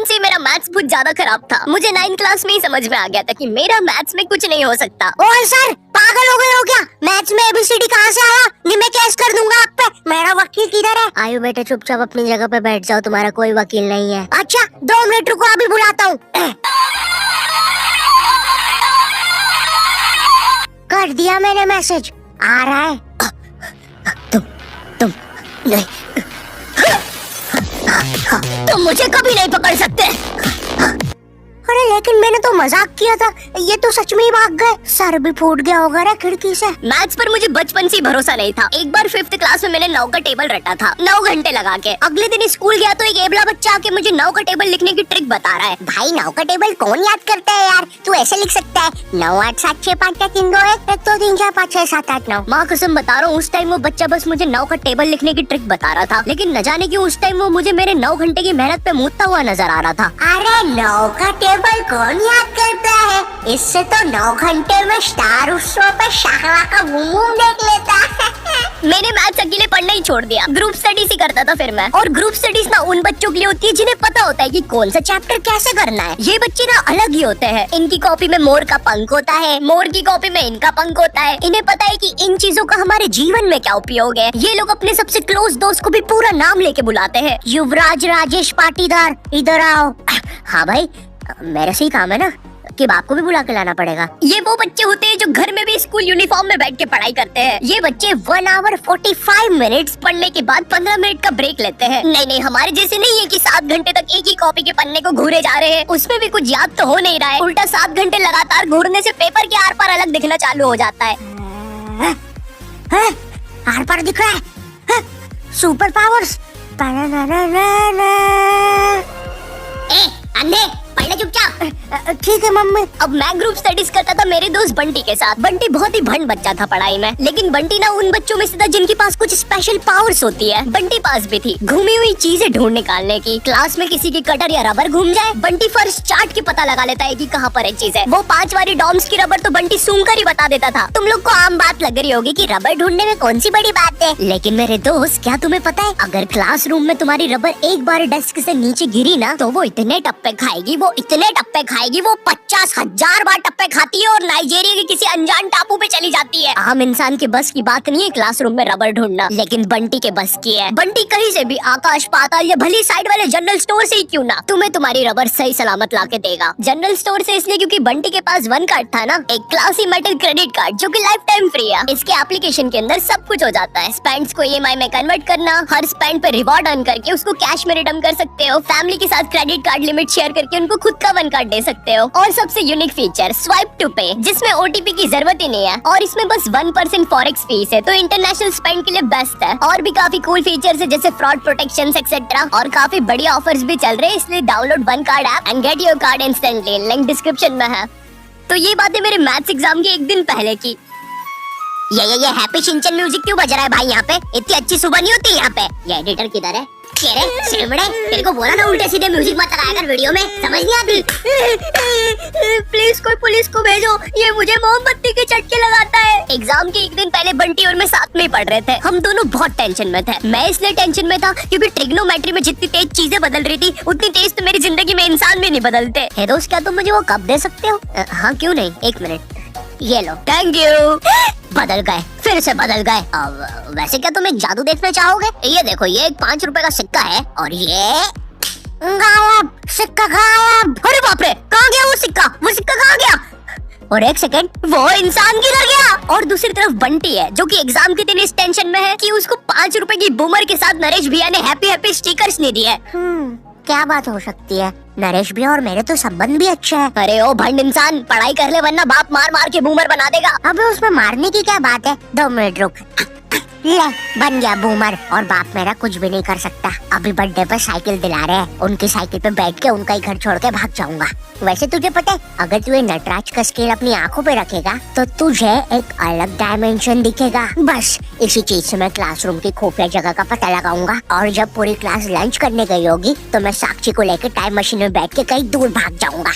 बचपन से मेरा मैथ्स बहुत ज्यादा खराब था। मुझे 9th क्लास में ही समझ में आ गया था कि मेरा मैथ्स में कुछ नहीं हो सकता। ओए सर, पागल हो गए हो क्या? मैथ्स में एबीसीडी कहाँ से आया? नहीं, मैं केस कर दूंगा आप पे। मेरा वकील किधर है? आयु बेटे, चुपचाप अपनी जगह पे बैठ जाओ, तुम्हारा कोई वकील नहीं है। अच्छा 2 मिनट रुको, अभी बुलाता हूँ। कर दिया मैंने मैसेज, आ रहा है। तुम नहीं, तुम मुझे कभी नहीं पकड़ सकते। अरे लेकिन मैंने तो मजाक किया था, ये तो सच में ही भाग गए। सर भी फूट गया होगा ना खिड़की से। मैथ्स पर मुझे बचपन से भरोसा नहीं था। एक बार 5th क्लास में मैंने 9 का टेबल रटा था, 9 घंटे लगा के। अगले दिन स्कूल गया तो एक एबला बच्चा आके मुझे 9 का टेबल लिखने की ट्रिक बता रहा है। भाई 9 का टेबल कौन याद करता है यार? तू ऐसे लिख सकता है 9 8 7 6 5 4 3 2 1 1 2 3 4 5 6 7 8 9। माँ कसम बता रहा हूँ, उस टाइम वो बच्चा बस मुझे 9 का टेबल लिखने की ट्रिक बता रहा था, लेकिन न जाने क्यों उस टाइम वो मुझे मेरे 9 घंटे की मेहनत पे मूदता हुआ नजर आ रहा था। अरे 9 का टेबल कौन याद करता है? इससे तो 9 घंटे में स्टार उत्सव पे शाहरा का बूम देख लेता है। मैंने मैथ्स अकेले पढ़ना ही छोड़ दिया, ग्रुप स्टडीज ही करता था फिर मैं। और ग्रुप स्टडीज ना उन बच्चों के लिए होती है जिन्हें पता होता है कि कौन सा चैप्टर कैसे करना है। ये बच्चे ना अलग ही होते हैं। इनकी कॉपी में मोर का पंख होता है, मोर की कॉपी में इनका पंख होता है। इन्हें पता है कि इन चीजों का हमारे जीवन में क्या उपयोग है। ये लोग अपने सबसे क्लोज दोस्त को भी पूरा नाम लेके बुलाते हैं। युवराज राजेश पाटीदार, इधर आओ। हाँ भाई, मेरे से ही काम है ना कि बाप को भी बुला के लाना पड़ेगा। ये वो बच्चे होते हैं जो घर में भी स्कूल यूनिफॉर्म में बैठ के पढ़ाई करते हैं। ये बच्चे 1 hour 45 minutes पढ़ने के बाद 15 मिनट का ब्रेक लेते हैं। नहीं, हमारे जैसे नहीं है कि 7 घंटे तक एक ही कॉपी के पन्ने को घूरे जा रहे हैं। उसमें भी कुछ याद तो हो नहीं रहा है। उल्टा 7 घंटे लगातार घूरने से पेपर के आर पार अलग दिखना चालू हो जाता है। आर पार दिख रहा है। Super powers. ए अंधे, पढ़ने चुपचाप। ठीक है मम्मी। अब मैं ग्रुप स्टडीज करता था मेरे दोस्त बंटी के साथ। बंटी बहुत ही भंड बच्चा था पढ़ाई में, लेकिन बंटी ना उन बच्चों में से था जिनके पास कुछ स्पेशल पावर्स होती है। बंटी पास भी थी घूमी हुई चीजें ढूंढ निकालने की। क्लास में किसी की कटर या रबर घूम जाए, बंटी फर्स्ट चार्ट के पता लगा लेता है कि कहाँ पर है चीज है। वो 5 वाली डॉम्स की रबर तो बंटी सूंघ कर ही बता देता था। तुम लोग को आम बात लग रही होगी कि रबर ढूंढने में कौन सी बड़ी बात है, लेकिन मेरे दोस्त क्या तुम्हें पता है, अगर क्लासरूम में तुम्हारी रबर एक बार डेस्क से नीचे गिरी ना तो वो इतने टप्पे खाएगी, वो 50,000 बार टप्पे खाती है और नाइजीरिया के किसी अनजान टापू पे चली जाती है। आम इंसान के बस की बात नहीं है क्लासरूम में रबर ढूंढना, लेकिन बंटी के बस की है। बंटी कहीं से भी आकाश पाताल या भली साइड वाले जनरल स्टोर से ही क्यों ना तुम्हें तुम्हारी रबर सही सलामत लाके देगा। जनरल स्टोर से इसलिए क्योंकि बंटी के पास 1 कार्ड था ना, एक क्लासी मेटल क्रेडिट कार्ड जो कि लाइफ टाइम फ्री है। इसके एप्लीकेशन के अंदर सब कुछ हो जाता है। स्पेंड्स को EMI में कन्वर्ट करना, हर स्पेंड पे रिवॉर्ड अर्न करके उसको कैश में रिडीम कर सकते हो। फैमिली के साथ क्रेडिट कार्ड लिमिट शेयर करके उनको खुद का 1 कार्ड दे सकते हो। और सबसे यूनिक फीचर स्वाइप टू पे, जिसमें OTP की जरूरत ही नहीं है और इसमें बस 1% फॉरेक्स फीस है, तो इंटरनेशनल स्पेंड के लिए बेस्ट है। और भी काफी कूल फीचर्स है जैसे फ्रॉड प्रोटेक्शन एक्सेट्रा, और काफी बढ़िया ऑफर्स भी चल रहे हैं। इसलिए download 1 card app and get your card instantly, link description में है। तो ये बातें मेरे मैथ्स एग्जाम के एक दिन पहले की। ये हैप्पी शिनचैन म्यूजिक क्यों बज रहा है भाई? यहाँ पे इतनी अच्छी सुबह नहीं होती यहाँ पे। ये एडिटर किधर है? तेरे को बोला ना उल्टे सीधे म्यूजिक मत लगाया कर वीडियो में, समझ नहीं आती? प्लीज कोई पुलिस को भेजो, ये मुझे मोमबत्ती के चटके लगाता है। एग्जाम के एक दिन पहले बंटी और मैं साथ में ही पढ़ रहे थे। हम दोनों बहुत टेंशन में थे। मैं इसलिए टेंशन में था क्योंकि ट्रिग्नोमेट्री में जितनी तेज चीजें बदल रही थी उतनी तेज तो मेरी जिंदगी में इंसान भी नहीं बदलते। हे दोस्त, क्या तुम मुझे वो कप दे सकते हो? हाँ क्यों नहीं, 1 मिनट। ये लो। Thank you. बदल गए, फिर से बदल गए। अब वैसे क्या तुम एक जादू देखना चाहोगे? ये देखो, ये एक 5 रुपए का सिक्का है और ये गायब, सिक्का गायब। अरे बाप रे, कहाँ गया वो सिक्का? वो सिक्का कहाँ गया? और 1 सेकंड, वो इंसान किधर गया? और दूसरी तरफ बंटी है जो कि एग्जाम के दिन इस टेंशन में है कि उसको 5 रुपए की बूमर के साथ नरेश भैया ने हैप्पी स्टिकर्स नहीं दिए। क्या बात हो सकती है? नरेश भैया और मेरे तो संबंध भी अच्छे हैं। अरे ओ भंड इंसान, पढ़ाई कर ले वरना बाप मार मार के बूमर बना देगा। अबे उसमें मारने की क्या बात है? 2 मिनट रुक। ले, बन गया बूमर और बाप मेरा कुछ भी नहीं कर सकता। अभी बर्थडे पर साइकिल दिला रहे हैं, उनकी साइकिल पे बैठ के उनका ही घर छोड़ के भाग जाऊंगा। वैसे तुझे पता है, अगर तू ये नटराज का स्केल अपनी आंखों पे रखेगा तो तुझे एक अलग डायमेंशन दिखेगा। बस इसी चीज से मैं क्लासरूम की खुफिया जगह का पता लगाऊंगा और जब पूरी क्लास लंच करने गई होगी तो मैं साक्षी को लेकर टाइम मशीन में बैठ के कहीं दूर भाग जाऊंगा।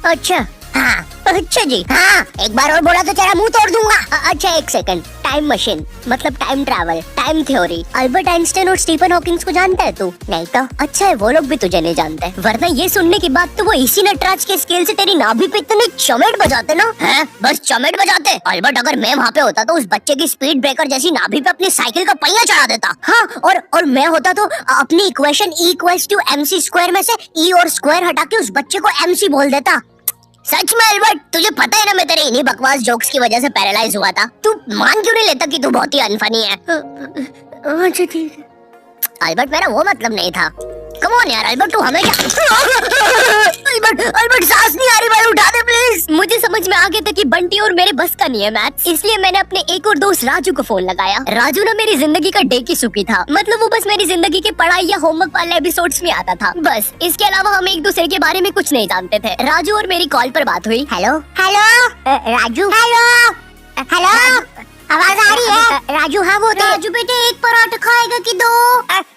अच्छा, हाँ अच्छा जी। हाँ, एक बार और बोला तो तेरा मुंह तोड़ दूंगा। अच्छा एक सेकंड, टाइम मशीन मतलब time travel, time theory, Albert Einstein और स्टीफन हॉकिंस को जानता है तू? नहीं तो। अच्छा है वो लोग भी तुझे नहीं जानते, वरना ये सुनने के बाद तो वो इसी नटराज के स्केल से तेरी नाभि पे इतने चमेट बजाते ना। हैं? बस चमेट बजाते। अल्बर्ट अगर मैं वहाँ पे होता तो उस बच्चे की स्पीड ब्रेकर जैसी नाभि पे अपनी साइकिल का पहिया चढ़ा देता। हाँ, और मैं होता तो अपनी इक्वेशन E=mc² में से E और स्क्वायर हटा के उस बच्चे को MC बोल देता। सच में अल्बर्ट, तुझे पता है ना मैं तेरे इन्हीं बकवास जोक्स की वजह से पैरालाइज हुआ था। तू मान क्यों नहीं लेता कि तू बहुत ही अनफनी है? अच्छा ठीक है अल्बर्ट, मेरा वो मतलब नहीं था। कम ऑन यार अल्बर्ट, तू हमें क्या अल्बर्ट सांस नहीं आ रही भाई, उठा दे प्लीज। मुझे समझ में आ गया था कि बंटी और मेरे बस का नहीं है मैथ्स, इसलिए मैंने अपने एक और दोस्त राजू को फोन लगाया। राजू ना मेरी जिंदगी का डे की सुखी था, मतलब वो बस मेरी जिंदगी के पढ़ाई या होमवर्क वाले एपिसोड्स में आता था बस। इसके अलावा हम एक दूसरे के बारे में कुछ नहीं जानते थे। राजू और मेरी कॉल पर बात हुई। Hello hello Raju, hello hello, आवाज आ रही है? राजू हाँ वो राजू बेटे एक पराठा खाएगा कि दो?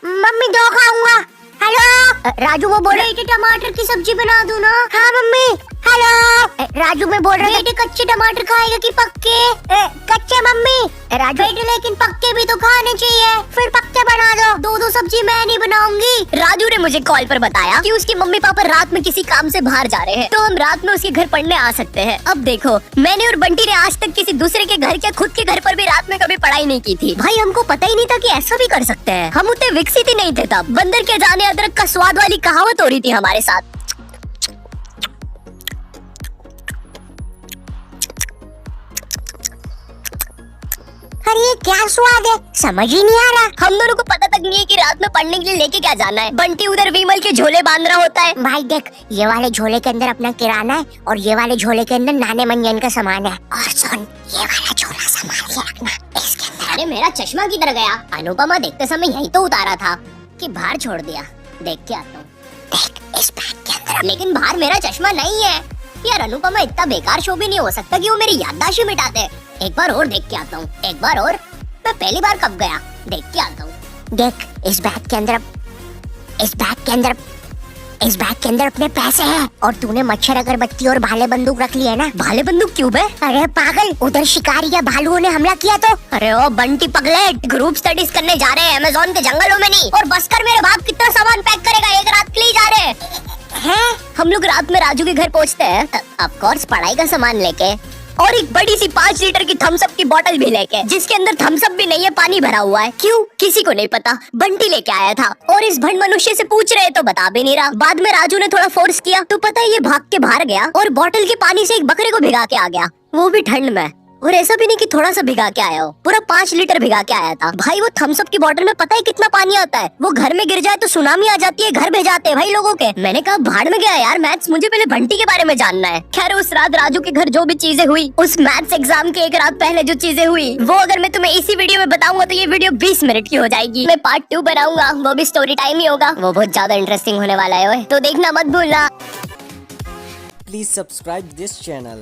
मम्मी दो खाऊंगा। हेलो राजू वो बोल बेटे टमाटर की सब्जी बना दूं ना? हाँ मम्मी। हेलो राजू मैं बोल रहा हूँ बेटे कच्चे टमाटर खाएगा कि पक्के? कच्चे मम्मी। राजू बेटे लेकिन पक्के भी तो खाने चाहिए। फिर पक्के बना दो। दो सब्जी मैं नहीं बनाऊंगी। राजू ने मुझे कॉल पर बताया कि उसके मम्मी पापा रात में किसी काम से बाहर जा रहे हैं, तो हम रात में उसके घर पढ़ने आ सकते हैं। अब देखो, मैंने और बंटी ने आज तक किसी दूसरे के घर या खुद के घर पर भी रात में कभी पढ़ाई नहीं की थी। भाई हमको पता ही नहीं था कि ऐसा भी कर सकते हैं। हम उतने विकसित ही नहीं थे तब। बंदर के जाने अदरक का स्वाद वाली कहावत हो रही थी हमारे साथ। अरे ये क्या स्वाद है, समझ ही नहीं आ रहा। हम दोनों को पता तक नहीं है कि रात में पढ़ने के लिए लेके क्या जाना है। बंटी उधर विमल के झोले बांध रहा होता है। भाई देख, ये वाले झोले के अंदर अपना किराना है और ये वाले झोले के अंदर नाने मंजन का सामान है। और सुन, ये वाला झोला संभाल के रखना, इसके अंदर। अरे मेरा चश्मा किधर गया? अनुपमा देखते समय यही तो उतारा था कि बाहर छोड़ दिया। देख के आता हूँ। देख इस बैग के अंदर। लेकिन बाहर मेरा चश्मा नहीं है यार। अनुपमा इतना बेकार शो भी नहीं हो सकता कि वो मेरी याददाश्त ही मिटा दे। एक बार और देख के आता हूँ, एक बार और। मैं पहली बार कब गया? देख के आता हूँ। देख इस बैग के अंदर, इस बैग के अंदर, इस बैग के अंदर अपने पैसे हैं। और तूने मच्छर अगरबत्ती और भाले बंदूक रख ली है ना? भाले बंदूक क्यों बे? अरे पागल, उधर शिकारी या भालुओं ने हमला किया तो? अरे ओ बंटी पगलेट, ग्रुप स्टडीज करने जा रहे हैं अमेज़न के जंगलों में नहीं। और बस कर, मेरे बाप कितना सामान पैक करेगा? एक रात के लिए जा रहे हैं। हम लोग रात में राजू के घर पहुंचते हैं, ऑफ कोर्स पढ़ाई का सामान लेके, और एक बड़ी सी 5 लीटर की थम्स अप की बोतल भी लेके, जिसके अंदर थम्स अप भी नहीं है, पानी भरा हुआ है। क्यों? किसी को नहीं पता, बंटी लेके आया था। और इस भंड मनुष्य से पूछ रहे तो बता भी नहीं रहा। बाद में राजू ने थोड़ा फोर्स किया तो पता है ये भाग के बाहर गया और बोतल के पानी से एक बकरे को भिगा के आ गया, वो भी ठंड में। और ऐसा भी नहीं कि थोड़ा सा भिगा के आया हो, पूरा 5 लीटर भिगा के आया था। भाई वो थम्स अप की बोतल में पता है कितना पानी आता है? वो घर में गिर जाए तो सुनामी आ जाती है, घर भेजाते हैं भाई लोगों के। मैंने कहा भाड़ में गया यार मैथ्स, मुझे पहले बंटी के बारे में जानना है। खैर उस रात राजू के घर जो भी चीजें हुई, उस मैथ्स एग्जाम के एक रात पहले जो चीजें हुई, वो अगर मैं तुम्हें इसी वीडियो में बताऊंगा तो ये वीडियो 20 मिनट की हो जाएगी। मैं पार्ट 2 बनाऊंगा, वो भी स्टोरी टाइम ही होगा। वो बहुत ज्यादा इंटरेस्टिंग होने वाला है, तो देखना मत भूलना। Please subscribe this channel.